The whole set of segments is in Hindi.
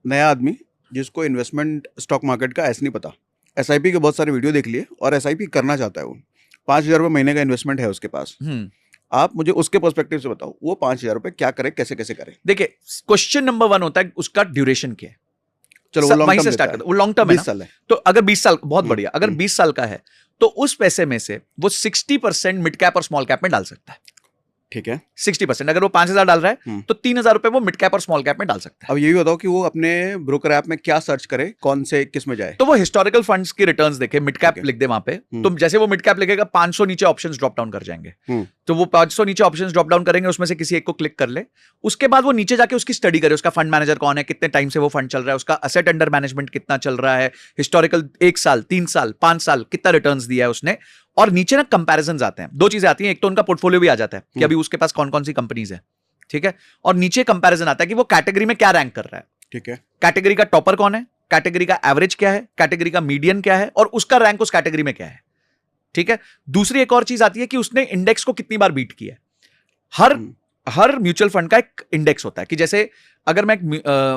नया आदमी जिसको इन्वेस्टमेंट स्टॉक मार्केट का ऐसा नहीं पता, एसआईपी के बहुत सारे वीडियो देख लिए और एसआईपी करना चाहता है, वो 5,000 रुपये महीने का इन्वेस्टमेंट है उसके पास, आप मुझे उसके पर्सपेक्टिव से बताओ वो 5,000 रुपये क्या करे, कैसे कैसे करे। देखिए, क्वेश्चन नंबर 1 होता है उसका ड्यूरेशन क्या है। चलो वो लॉन्ग टर्म स्टार्ट करते, वो लॉन्ग टर्म है 20 साल है। तो अगर 20 साल, बहुत बढ़िया, अगर 20 साल का है तो उस पैसे में से वो 60% मिड कैप और स्मॉल कैप में डाल सकता है। ठीक है, 60%। अगर वो 5,000 डाल रहा है तो 3,000 रुपए वो मिड कैप और स्मॉल कैप में डाल सकता है। अब ये भी बताओ कि वो अपने ब्रोकर ऐप में क्या सर्च करे, कौन से किस में जाए। तो वो हिस्टोरिकल फंड्स की रिटर्न्स देखे, मिड कैप लिख दे वहां पे, तो जैसे वो मिड कैप लिखेगा 500 नीचे ऑप्शंस ड्रॉप डाउन कर जाएंगे, तो वो 500 नीचे ऑप्शंस ड्रॉप डाउन करेंगे, उसमें से किसी एक को क्लिक कर ले। उसके बाद वो नीचे जाके उसकी स्टडी करे, उसका फंड मैनेजर कौन है, कितने टाइम से वो फंड चल रहा है, उसका असेट अंडर मैनेजमेंट कितना चल रहा है, हिस्टोरिकल 1 साल 3 साल 5 साल कितना रिटर्न्स दिया है उसने। और नीचे ना कंपैरिजंस आते हैं, 2 चीजें आती हैं, एक तो उनका पोर्टफोलियो भी आ जाता है कि अभी उसके पास कौन कौन सी कंपनीज है, ठीक है, और नीचे कंपैरिजन आता है कि वो कैटेगरी में क्या रैंक कर रहा है। ठीक है, कैटेगरी का टॉपर कौन है, कैटेगरी का एवरेज क्या है, कैटेगरी का मीडियन क्या है, और उसका रैंक उस कैटेगरी में क्या है। ठीक है, दूसरी एक और चीज आती है कि उसने इंडेक्स को कितनी बार बीट किया है। हर म्यूचुअल फंड का एक इंडेक्स होता है कि जैसे अगर मैं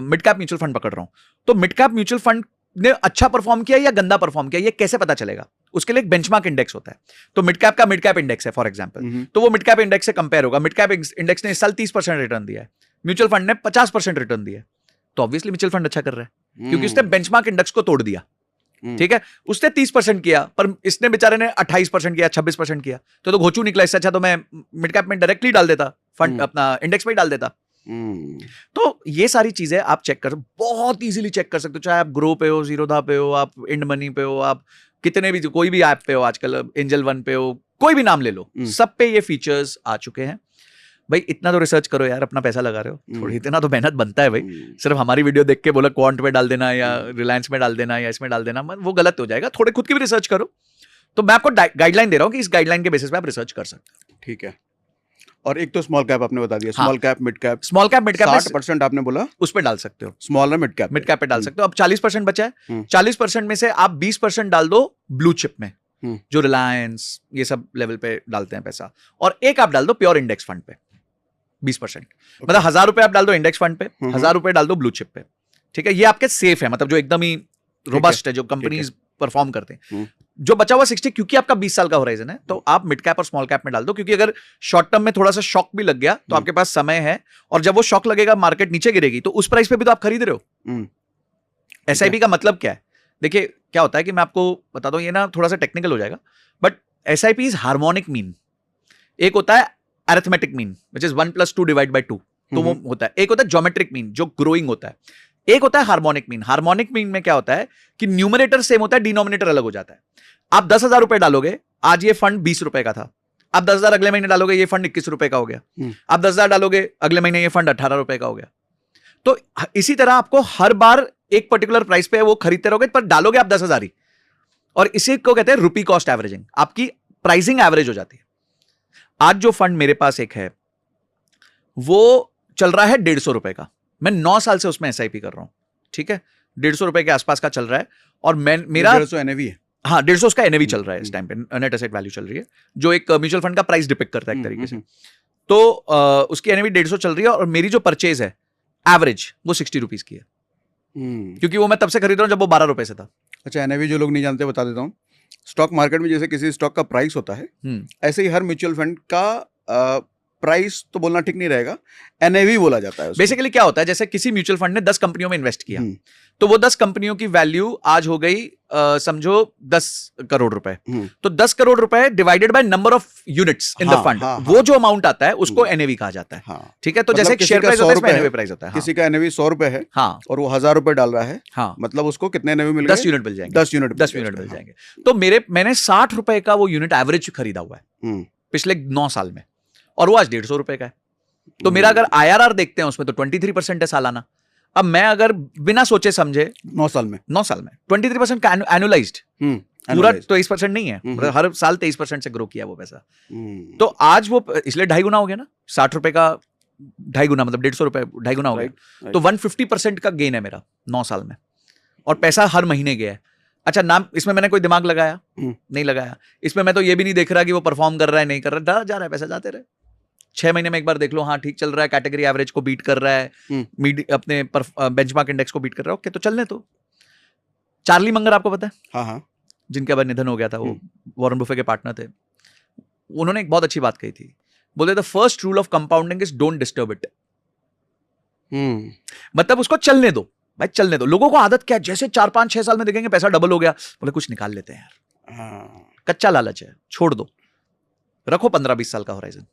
मिड कैप म्यूचुअल फंड पकड़ रहा हूं तो मिड कैप म्यूचुअल फंड ने अच्छा परफॉर्म किया या गंदा परफॉर्म किया, ये कैसे पता चलेगा? उसके लिए एक बेंचमार्क इंडेक्स होता है। तो मिड कैप का मिड कैप इंडेक्स है फॉर एग्जांपल, तो वो मिड कैप इंडेक्स से कंपेयर होगा। मिड कैप इंडेक्स ने इस साल 30% रिटर्न दिया है, म्यूचुअल फंड ने 50% रिटर्न दिया है, तो ऑब्वियसली म्यूचुअल फंड अच्छा कर रहा है क्योंकि उसने बेंचमार्क इंडेक्स को तोड़ दिया। ठीक है, उसने 30% किया पर इसने बेचारे ने 28% किया, 26% किया, तो घोचू निकला। इससे अच्छा तो मैं मिड कैप में डायरेक्टली डाल देता, फंड अपना इंडेक्स में ही डाल देता। तो ये सारी चीजें आप चेक कर, बहुत इजीली चेक कर सकते हो, चाहे आप ग्रो पे हो, जीरोधा पे हो, आप इंड मनी पे हो, आप कितने भी कोई भी ऐप पे हो, आजकल एंजल वन पे हो, कोई भी नाम ले लो, सब पे ये फीचर्स आ चुके हैं। भाई इतना तो रिसर्च करो यार, अपना पैसा लगा रहे हो, थोड़ी इतना तो मेहनत बनता है भाई। सिर्फ हमारी वीडियो देख के बोला क्वांट में डाल देना या रिलायंस में डाल देना या इसमें डाल देना, वो गलत हो जाएगा। थोड़े खुद की भी रिसर्च करो। तो मैं आपको गाइडलाइन दे रहा हूं कि इस गाइडलाइन के बेसिस पे आप रिसर्च कर सकते हो। ठीक है, और एक तो स्मॉल कैप आपने बता दिया, स्मॉल कैप मिड कैप, 60% आपने बोला उस पे डाल सकते हो, स्मॉल और मिड कैप पे डाल सकते हो। अब 40% बचा है, 40% में से आप 20% डाल दो ब्लू चिप में, जो रिलायंस ये सब लेवल पे डालते हैं पैसा, और एक आप डाल दो प्योर इंडेक्स फंड पे 20%। मतलब 1,000 रुपए आप डाल दो इंडेक्स फंड पे, 1,000 रुपए डाल दो ब्लू चिप पे। ठीक है, ये आपके सेफ है, मतलब जो एकदम ही रोबस्ट है, जो कंपनीज परफॉर्म करते हैं। जो बचा हुआ 60, क्योंकि आपका 20 साल का होराइजन है, तो आप मिड कैप और स्मॉल कैप में डाल दो, क्योंकि अगर शॉर्ट टर्म में थोड़ा सा शॉक भी लग गया तो आपके पास समय है, और जब वो शॉक लगेगा मार्केट नीचे गिरेगी तो उस प्राइस पे भी तो आप खरीद रहे हो। एसआईपी का मतलब क्या है? देखिए क्या होता है कि मैं आपको बता दूं, ये ना थोड़ा सा टेक्निकल हो जाएगा, but SIP is harmonic mean. एक होता है अरिथमेटिक मीन विच इज 1 + 2 / 2, तो वो होता है। एक होता है ज्योमेट्रिक मीन जो ग्रोइंग होता है, एक होता है हार्मोनिक मीन। हार्मोनिक मीन में क्या होता है कि न्यूमरेटर सेम होता है, डिनोमिनेटर अलग हो जाता है। आप 10,000 रुपए डालोगे, आज ये फंड 20 रुपए का था, आप 10,000 अगले महीने डालोगे, ये फंड 21 रुपए का हो गया। आप 10,000 डालोगे, अगले महीने ये फंड 18 रुपए का हो गया। तो इसी तरह आपको हर बार एक पर्टिकुलर प्राइस पे वो खरीदते रहोगे, पर डालोगे आप 10,000 ही, और इसी को कहते हैं रुपी कॉस्ट एवरेजिंग। आपकी प्राइसिंग एवरेज हो जाती है। आज जो फंड मेरे पास एक है वो चल रहा है 150 रुपए का, मैं 9 साल से उसमें एसआईपी कर रहा हूं। ठीक है, 150 रुपए के आसपास का चल रहा है, और मेरा 150 एनएवी है। हाँ, 150 उसका एनएवी चल रहा है इस टाइम पे, नेट एसेट वैल्यू चल रही है, जो एक म्यूचुअल फंड का प्राइस डिपिक्ट करता है एक तरीके से। तो उसकी एनएवी 150 चल रही है, और मेरी जो परचेज है एवरेज वो 60 रुपीज की है, क्योंकि वो मैं तब से खरीद रहा हूं जब वो 12 रुपए से था। अच्छा, एनएवी जो लोग नहीं जानते बता देता हूँ। स्टॉक मार्केट में जैसे किसी स्टॉक का प्राइस होता है, ऐसे ही हर म्यूचुअल फंड का प्राइस तो बोलना ठीक नहीं रहेगा, एनएवी बोला जाता है। बेसिकली क्या होता है, जैसे किसी म्यूचुअल फंड ने 10 कंपनियों में इन्वेस्ट किया, तो वो 10 कंपनियों की वैल्यू आज हो गई समझो 10 करोड़ रुपए। तो 10 करोड़ रुपए divided by number of units in the fund, वो जो अमाउंट आता है उसको एनएवी कहा जाता है। ठीक है, तो जैसे शेयर प्राइस होता है, इसमें एनएवी प्राइस होता है। किसी का एनएवी 100 रुपए है, और वो 1,000 रुपए डाल रहा है, मतलब उसको कितने एनएवी मिल गए? 10 यूनिट मिल जाएंगे। 10 यूनिट मिल जाएंगे। तो मैंने 60 रुपए का वो यूनिट एवरेज खरीदा हुआ है पिछले 9 साल में, और वो आज 150 रुपए का है। तो मेरा अगर आईआरआर देखते हैं उसमें तो 23% है सालाना। अब मैं अगर बिना सोचे समझे 9 साल में 23% का एनुअलाइज्ड, पूरा 23% नहीं है, मतलब हर साल 23% से ग्रो किया वो पैसा। तो आज वो इसलिए 2.5 गुना हो गया ना, 60 रुपए का 2.5 गुना, मतलब 150 रुपए 2.5 गुना हो गया। तो 150% का गेन है मेरा 9 साल में, और पैसा हर महीने गया है। अच्छा, नाम इसमें मैंने कोई दिमाग लगाया नहीं लगाया, इसमें मैं तो ये भी नहीं देख रहा कि वो परफॉर्म कर रहा है नहीं कर रहा, जा रहा है पैसा, जाते रहे, 6 महीने में एक बार देख लो, हाँ ठीक चल रहा है, कैटेगरी एवरेज को बीट कर रहा है, अपने बेंचमार्क इंडेक्स को बीट कर रहा है, ओके तो चलने तो। चार्ली मंगर आपको पता है? हाँ हाँ, जिनके अब निधन हो गया था, वो वॉरेन बफे के पार्टनर थे। उन्होंने एक बहुत अच्छी बात कही थी, बोले the first rule of compounding is don't disturb it. मतलब उसको चलने दो भाई, चलने दो। लोगों को आदत क्या है, जैसे 4 5 6 साल में देखेंगे पैसा डबल हो गया, बोले कुछ निकाल लेते हैं यार। कच्चा लालच है, छोड़ दो, रखो 15 20 साल का होराइजन,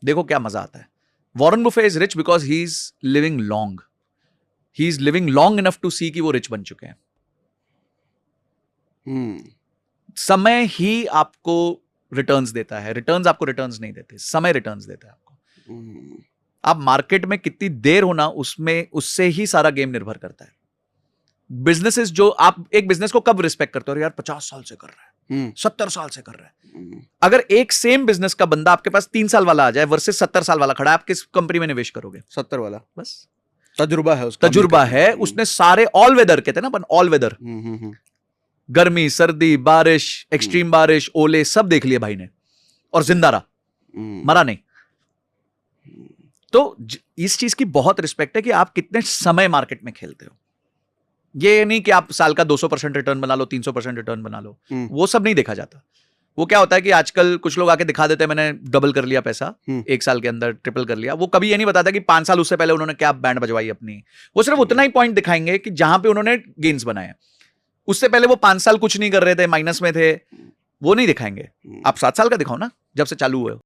देखो क्या मजा आता है। Warren Buffett is rich because he is living long, he is living long enough to see कि वो रिच बन चुके हैं। समय ही आपको रिटर्न्स देता है, रिटर्न्स आपको रिटर्न्स नहीं देते, समय रिटर्न्स देता है आपको। आप मार्केट में कितनी देर होना, उसमें उससे ही सारा गेम निर्भर करता है। बिजनेसेस जो आप एक बिजनेस को कब रिस्पेक्ट करते हो, यार 50 साल से कर रहा है, 70 साल से कर रहा है। अगर एक सेम बिजनेस का बंदा आपके पास 3 साल वाला आ जाए वर्सेस 70 साल वाला खड़ा है, आप किस कंपनी में निवेश करोगे? 70 वाला। बस तजुर्बा है उसका, तजुर्बा है, उसने सारे ऑल वेदर कहते हैं ना अपन, ऑल वेदर, गर्मी सर्दी बारिश, एक्सट्रीम बारिश, ओले सब देख लिए भाई ने, और जिंदा रहा, मरा नहीं। तो इस चीज की बहुत रिस्पेक्ट है कि आप कितने समय मार्केट में खेलते हो। ये नहीं कि आप साल का 200% रिटर्न बना लो, 300% रिटर्न बना लो, वो सब नहीं देखा जाता। वो क्या होता है कि आजकल कुछ लोग आके दिखा देते हैं मैंने डबल कर लिया पैसा, 1 साल के अंदर ट्रिपल कर लिया। वो कभी ये नहीं बताता कि 5 साल उससे पहले उन्होंने क्या बैंड बजवाई अपनी। वो सिर्फ उतना ही पॉइंट दिखाएंगे कि जहां पे उन्होंने गेन्स बनाए, उससे पहले वो 5 साल कुछ नहीं कर रहे थे, माइनस में थे, वो नहीं दिखाएंगे। आप 7 साल का दिखाओ ना, जब से चालू हुए हो।